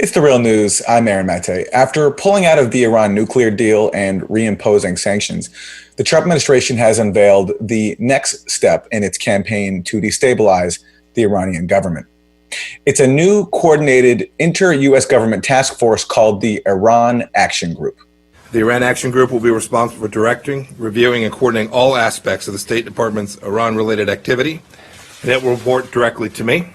It's the real news. I'm Aaron Mate. After pulling out of the Iran nuclear deal and reimposing sanctions, the Trump administration has unveiled the next step in its campaign to destabilize the Iranian government. It's a new coordinated inter-U.S. government task force called the Iran Action Group. The Iran Action Group will be responsible for directing, reviewing, and coordinating all aspects of the State Department's Iran-related activity, and it will report directly to me.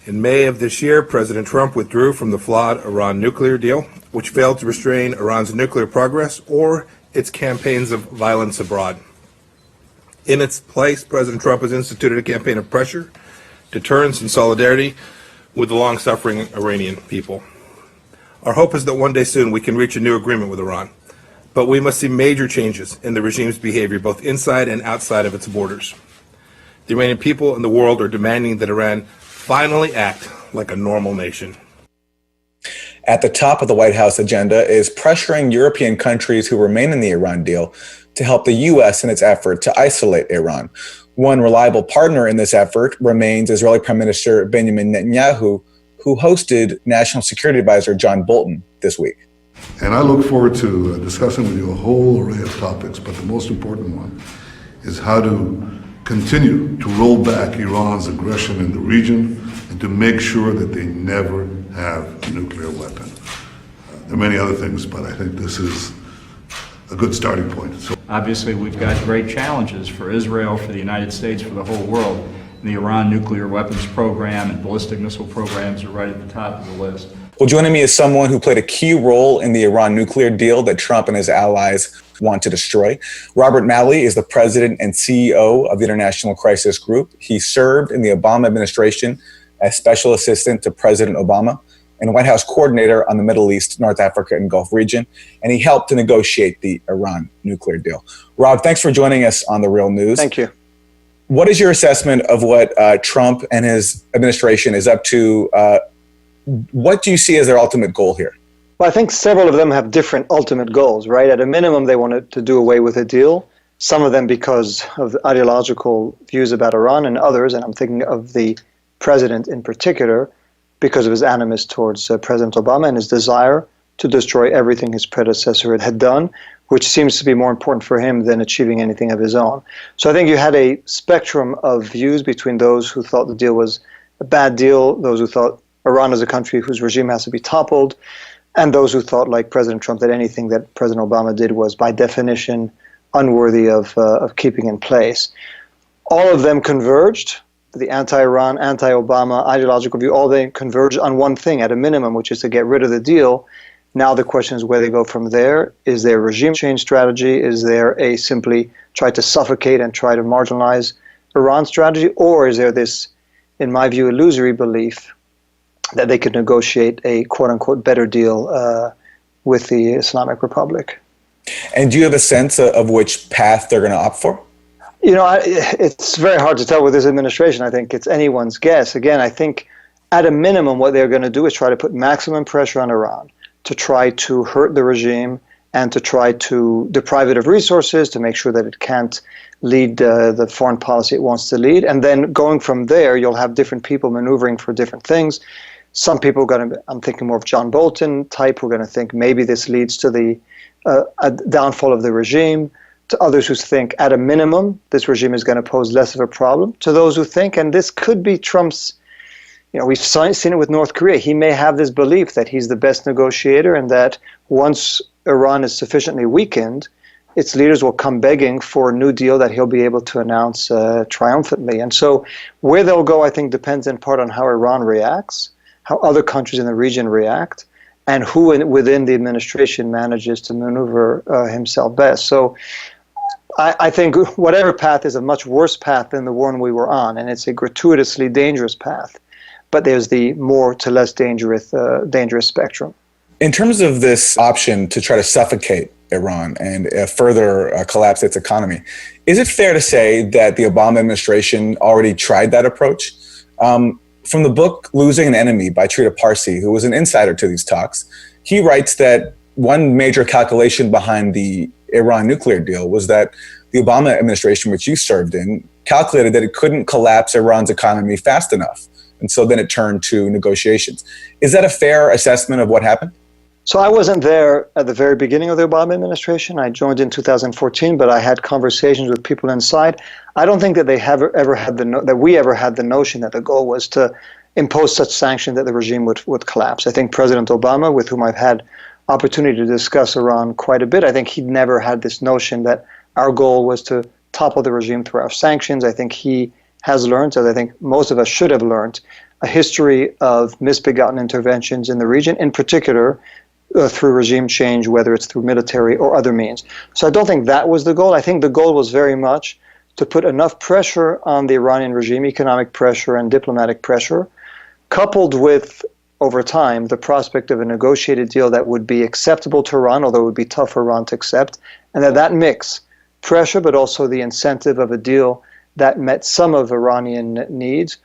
In May of this year, President Trump withdrew from the flawed Iran nuclear deal, which failed to restrain Iran's nuclear progress or its campaigns of violence abroad. In its place, President Trump has instituted a campaign of pressure, deterrence, and solidarity with the long-suffering Iranian people. Our hope is that one day soon we can reach a new agreement with Iran, but we must see major changes in the regime's behavior both inside and outside of its borders. The Iranian people and the world are demanding that Iran finally act like a normal nation. At the top of the White House agenda is pressuring European countries who remain in the Iran deal to help the U.S. in its effort to isolate Iran. One reliable partner in this effort remains Israeli Prime Minister Benjamin Netanyahu, who hosted National Security Advisor John Bolton this week. And I look forward to discussing with you a whole array of topics, but the most important one is how to continue to roll back Iran's aggression in the region and to make sure that they never have a nuclear weapon. There are many other things, but I think this is a good starting point. So, obviously, we've got great challenges for Israel, for the United States, for the whole world. The Iran nuclear weapons program and ballistic missile programs are right at the top of the list. Well, joining me is someone who played a key role in the Iran nuclear deal that Trump and his allies want to destroy. Robert Malley is the president and CEO of the International Crisis Group. He served in the Obama administration as special assistant to President Obama and White House coordinator on the Middle East, North Africa, and Gulf region, and he helped to negotiate the Iran nuclear deal. Rob, thanks for joining us on The Real News. Thank you. What is your assessment of what Trump and his administration is up to? What do you see as their ultimate goal here? Well, I think several of them have different ultimate goals, right? At a minimum, they wanted to do away with the deal. Some of them because of ideological views about Iran, and others, and I'm thinking of the president in particular, because of his animus towards President Obama and his desire to destroy everything his predecessor had done, which seems to be more important for him than achieving anything of his own. So I think you had a spectrum of views between those who thought the deal was a bad deal, those who thought Iran is a country whose regime has to be toppled, and those who thought, like President Trump, that anything that President Obama did was, by definition, unworthy of keeping in place. All of them converged. The anti-Iran, anti-Obama ideological view, all they converged on one thing at a minimum, which is to get rid of the deal. Now the question is where they go from there. Is there a regime change strategy? Is there a simply try to suffocate and try to marginalize Iran strategy? Or is there this, in my view, illusory belief that they could negotiate a quote-unquote better deal with the Islamic Republic? And do you have a sense of which path they're going to opt for? You know, it's very hard to tell with this administration. I think it's anyone's guess. Again, I think at a minimum what they're going to do is try to put maximum pressure on Iran to try to hurt the regime and to try to deprive it of resources, to make sure that it can't lead the foreign policy it wants to lead. And then going from there, you'll have different people maneuvering for different things. Some people are going to, I'm thinking more of John Bolton type, who are going to think maybe this leads to the a downfall of the regime. To others who think, at a minimum, this regime is going to pose less of a problem. To those who think, and this could be Trump's, you know, we've seen it with North Korea, he may have this belief that he's the best negotiator and that once Iran is sufficiently weakened, its leaders will come begging for a new deal that he'll be able to announce triumphantly. And so where they'll go, I think, depends in part on how Iran reacts, how other countries in the region react, and who within the administration manages to maneuver himself best. So I think whatever path is a much worse path than the one we were on, and it's a gratuitously dangerous path, but there's the more to less dangerous spectrum. In terms of this option to try to suffocate Iran and further collapse its economy, is it fair to say that the Obama administration already tried that approach? From the book Losing an Enemy by Trita Parsi, who was an insider to these talks, he writes that one major calculation behind the Iran nuclear deal was that the Obama administration, which you served in, calculated that it couldn't collapse Iran's economy fast enough And so then it turned to negotiations. Is that a fair assessment of what happened? So I wasn't there at the very beginning of the Obama administration. I joined in 2014, but I had conversations with people inside. I don't think that we ever had the notion that the goal was to impose such sanctions that the regime would collapse. I think President Obama, with whom I've had opportunity to discuss Iran quite a bit, I think he'd never had this notion that our goal was to topple the regime through our sanctions. I think he has learned, as I think most of us should have learned, a history of misbegotten interventions in the region, in particular through regime change, whether it's through military or other means. So I don't think that was the goal. I think the goal was very much to put enough pressure on the Iranian regime, economic pressure and diplomatic pressure, coupled with, over time, the prospect of a negotiated deal that would be acceptable to Iran, although it would be tough for Iran to accept, and that mix, pressure but also the incentive of a deal that met some of Iranian needs,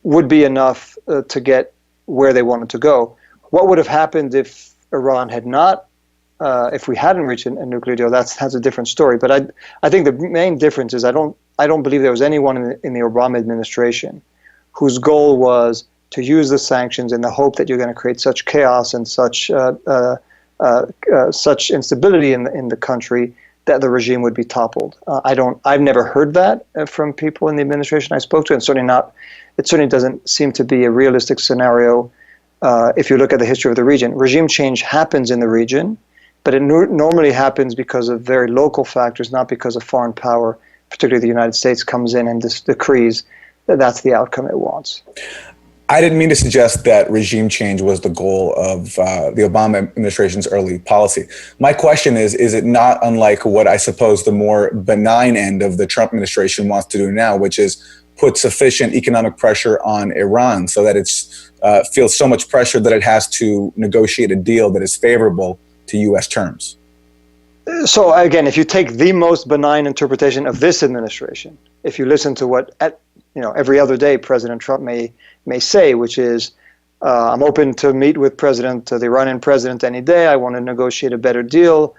would be enough to get where they wanted to go. What would have happened if Iran had not, if we hadn't reached a nuclear deal? That's a different story. But I think the main difference is I don't believe there was anyone in the Obama administration whose goal was to use the sanctions in the hope that you're going to create such chaos and such instability in the country that the regime would be toppled. I've never heard that from people in the administration I spoke to, and it certainly doesn't seem to be a realistic scenario. If you look at the history of the region, regime change happens in the region, but it normally happens because of very local factors, not because a foreign power, particularly the United States, comes in and decrees that that's the outcome it wants. I didn't mean to suggest that regime change was the goal of the Obama administration's early policy. My question is it not unlike what I suppose the more benign end of the Trump administration wants to do now, which is put sufficient economic pressure on Iran so that it's feels so much pressure that it has to negotiate a deal that is favorable to U.S. terms? So again, if you take the most benign interpretation of this administration, if you listen to what every other day President Trump may say, which is, I'm open to meet with the Iranian president any day, I want to negotiate a better deal,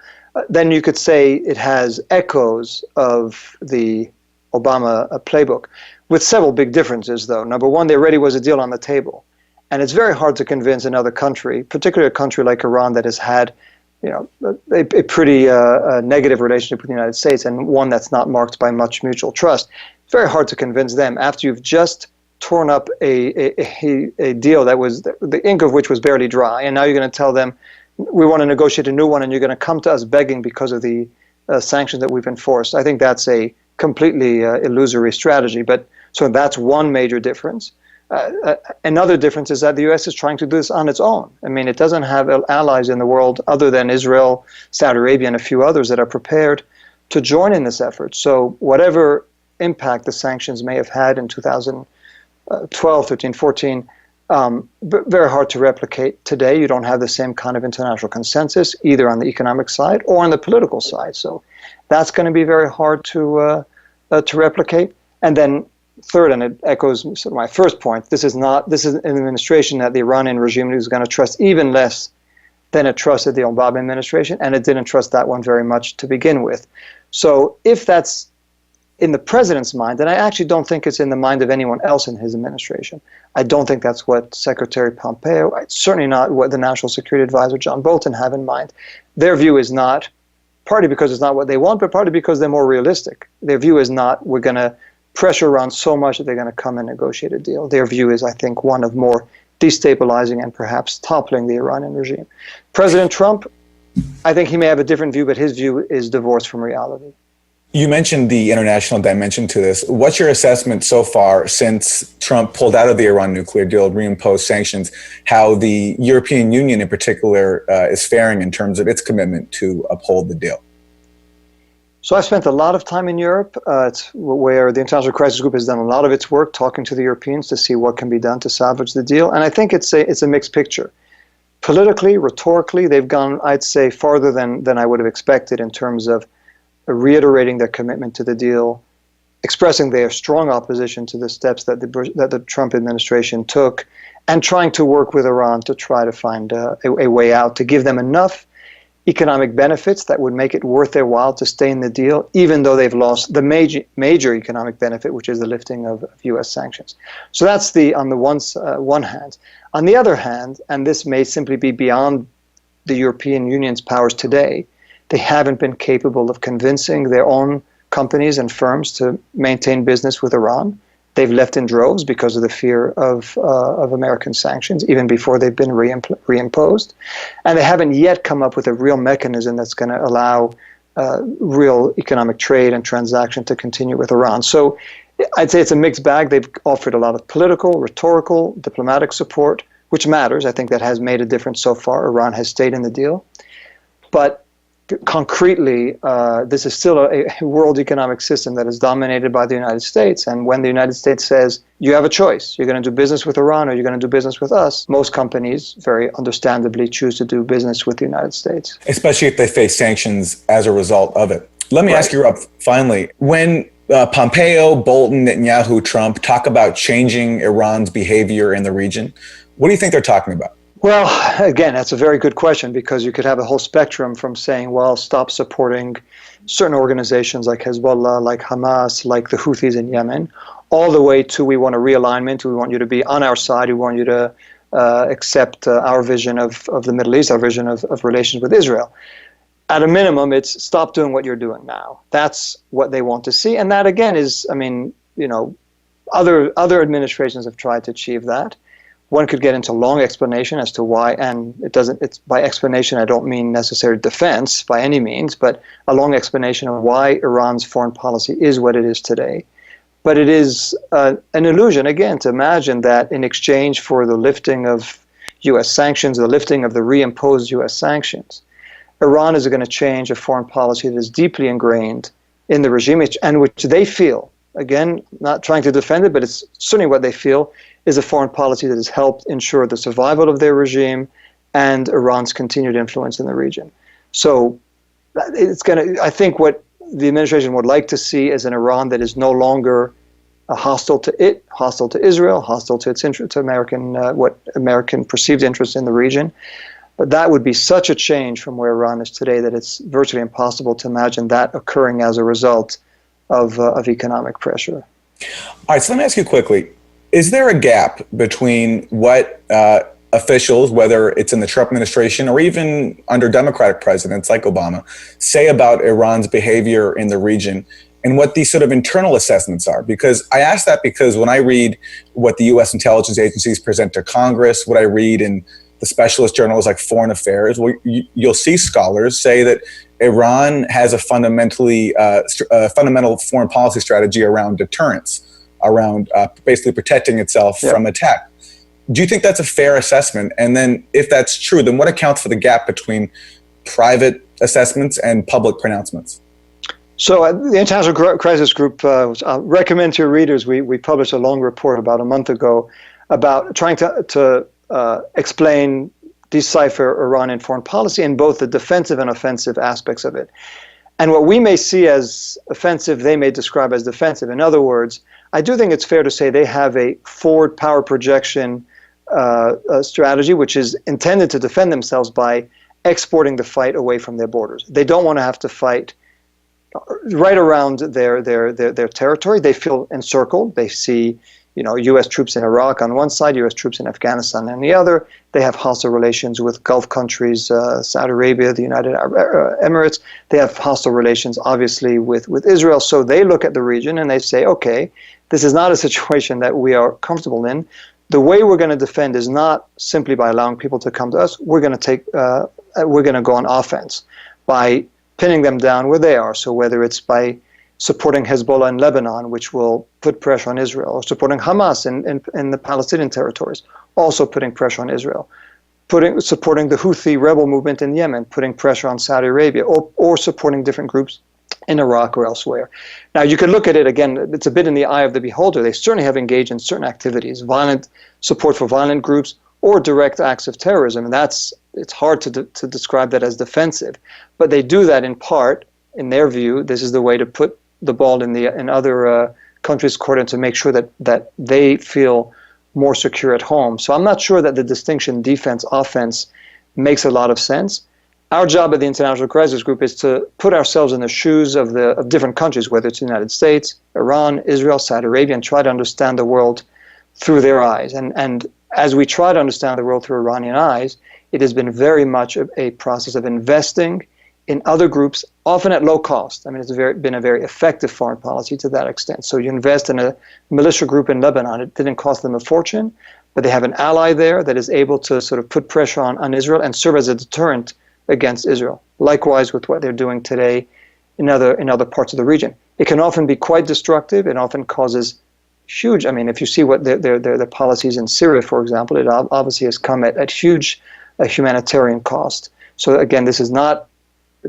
then you could say it has echoes of the Obama playbook, with several big differences, though. Number one, there already was a deal on the table. And it's very hard to convince another country, particularly a country like Iran that has had a pretty negative relationship with the United States, and one that's not marked by much mutual trust. It's very hard to convince them after you've just torn up a deal that was the ink of which was barely dry, and now you're going to tell them we want to negotiate a new one, and you're going to come to us begging because of the sanctions that we've enforced. I think that's a completely illusory strategy. But so that's one major difference. Another difference is that the U.S. is trying to do this on its own. I mean, it doesn't have allies in the world other than Israel, Saudi Arabia, and a few others that are prepared to join in this effort. So whatever impact the sanctions may have had in 2012, 13, 14, very hard to replicate today. You don't have the same kind of international consensus, either on the economic side or on the political side. So that's going to be very hard to replicate. And then third, and it echoes sort of my first point, this is an administration that the Iranian regime is going to trust even less than it trusted the Obama administration, and it didn't trust that one very much to begin with. So if that's in the president's mind, and I actually don't think it's in the mind of anyone else in his administration. I don't think that's what Secretary Pompeo, certainly not what the National Security Advisor John Bolton have in mind. Their view is not, partly because it's not what they want, but partly because they're more realistic. Their view is not, we're going to pressure Iran so much that they're going to come and negotiate a deal. Their view is, I think, one of more destabilizing and perhaps toppling the Iranian regime. President Trump, I think he may have a different view, but his view is divorced from reality. You mentioned the international dimension to this. What's your assessment so far since Trump pulled out of the Iran nuclear deal, reimposed sanctions, how the European Union in particular is faring in terms of its commitment to uphold the deal? So I spent a lot of time in Europe. It's where the International Crisis Group has done a lot of its work, talking to the Europeans to see what can be done to salvage the deal. And I think it's a mixed picture. Politically, rhetorically, they've gone, I'd say, farther than I would have expected in terms of reiterating their commitment to the deal, expressing their strong opposition to the steps that the Trump administration took, and trying to work with Iran to try to find a way out, to give them enough economic benefits that would make it worth their while to stay in the deal, even though they've lost the major economic benefit, which is the lifting of U.S. sanctions. So that's on the one hand. On the other hand, and this may simply be beyond the European Union's powers today, they haven't been capable of convincing their own companies and firms to maintain business with Iran. They've left in droves because of the fear of American sanctions, even before they've been reimposed. And they haven't yet come up with a real mechanism that's going to allow real economic trade and transaction to continue with Iran. So I'd say it's a mixed bag. They've offered a lot of political, rhetorical, diplomatic support, which matters. I think that has made a difference so far. Iran has stayed in the deal. But concretely, this is still a world economic system that is dominated by the United States. And when the United States says, you have a choice, you're going to do business with Iran or you're going to do business with us, most companies very understandably choose to do business with the United States. Especially if they face sanctions as a result of it. Let me ask you, Rob, finally, when Pompeo, Bolton, Netanyahu, Trump talk about changing Iran's behavior in the region, what do you think they're talking about? Well, again, that's a very good question, because you could have a whole spectrum from saying, well, stop supporting certain organizations like Hezbollah, like Hamas, like the Houthis in Yemen, all the way to we want a realignment, we want you to be on our side, we want you to accept our vision of the Middle East, our vision of relations with Israel. At a minimum, it's stop doing what you're doing now. That's what they want to see. And that, again, is, other administrations have tried to achieve that. One could get into long explanation as to why, and it's by explanation I don't mean necessary defense by any means, but a long explanation of why Iran's foreign policy is what it is today. But it is an illusion, again, to imagine that in exchange for the lifting of U.S. sanctions, the lifting of the reimposed U.S. sanctions, Iran is going to change a foreign policy that is deeply ingrained in the regime, and which they feel, again, not trying to defend it, but it's certainly what they feel, is a foreign policy that has helped ensure the survival of their regime and Iran's continued influence in the region. So I think what the administration would like to see is an Iran that is no longer hostile to Israel, hostile to its interest, to American perceived interests in the region. But that would be such a change from where Iran is today that it's virtually impossible to imagine that occurring as a result of economic pressure. All right, so let me ask you quickly. Is there a gap between what officials, whether it's in the Trump administration or even under Democratic presidents like Obama, say about Iran's behavior in the region and what these sort of internal assessments are? Because I ask that because when I read what the U.S. intelligence agencies present to Congress, what I read in the specialist journals like Foreign Affairs, well, you'll see scholars say that Iran has a fundamental foreign policy strategy around deterrence, around basically protecting itself from attack. Do you think that's a fair assessment? And then if that's true, then what accounts for the gap between private assessments and public pronouncements? So the International Crisis Group, I'll recommend to your readers, we published a long report about a month ago about trying to explain, decipher Iranian foreign policy in both the defensive and offensive aspects of it. And what we may see as offensive, they may describe as defensive. In other words, I do think it's fair to say they have a forward power projection strategy, which is intended to defend themselves by exporting the fight away from their borders. They don't want to have to fight right around their territory. They feel encircled. They see, U.S. troops in Iraq on one side, U.S. troops in Afghanistan on the other. They have hostile relations with Gulf countries, Saudi Arabia, the United Arab Emirates. They have hostile relations, obviously, with Israel. So they look at the region and they say, okay, this is not a situation that we are comfortable in. The way we're going to defend is not simply by allowing people to come to us. We're going to go on offense by pinning them down where they are. So whether it's by supporting Hezbollah in Lebanon, which will put pressure on Israel, or supporting Hamas in the Palestinian territories, also putting pressure on Israel, supporting the Houthi rebel movement in Yemen, putting pressure on Saudi Arabia, or supporting different groups in Iraq or elsewhere. Now, you can look at it, again, it's a bit in the eye of the beholder. They certainly have engaged in certain activities, violent support for violent groups, or direct acts of terrorism, and it's hard to describe that as defensive. But they do that in part, in their view, this is the way to put the ball in other countries' court and to make sure that they feel more secure at home. So I'm not sure that the distinction defense-offense makes a lot of sense. our job at the International Crisis Group is to put ourselves in the shoes of different countries, whether it's the United States, Iran, Israel, Saudi Arabia, and try to understand the world through their eyes. And as we try to understand the world through Iranian eyes, it has been very much a process of investing in other groups, often at low cost. I mean, it's been a very effective foreign policy to that extent. So you invest in a militia group in Lebanon. It didn't cost them a fortune, but they have an ally there that is able to sort of put pressure on Israel and serve as a deterrent against Israel. Likewise with what they're doing today in other parts of the region. It can often be quite destructive. It often causes huge, I mean, if you see what their policies in Syria, for example, it obviously has come at huge humanitarian cost. So again, this is not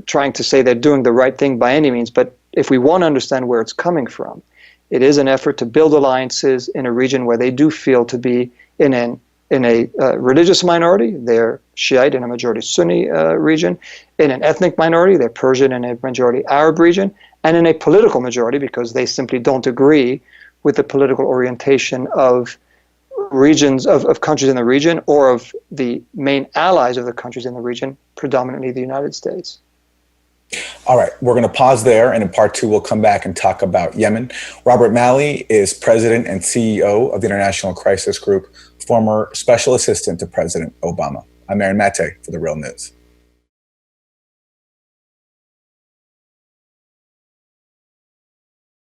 trying to say they're doing the right thing by any means, but if we want to understand where it's coming from, it is an effort to build alliances in a region where they do feel to be in a religious minority. They're Shiite in a majority Sunni region, in an ethnic minority, they're Persian in a majority Arab region, and in a political majority because they simply don't agree with the political orientation of regions, of countries in the region, or of the main allies of the countries in the region, predominantly the United States. All right, we're going to pause there, and in part two, we'll come back and talk about Yemen. Robert Malley is president and CEO of the International Crisis Group, former special assistant to President Obama. I'm Aaron Mate for The Real News.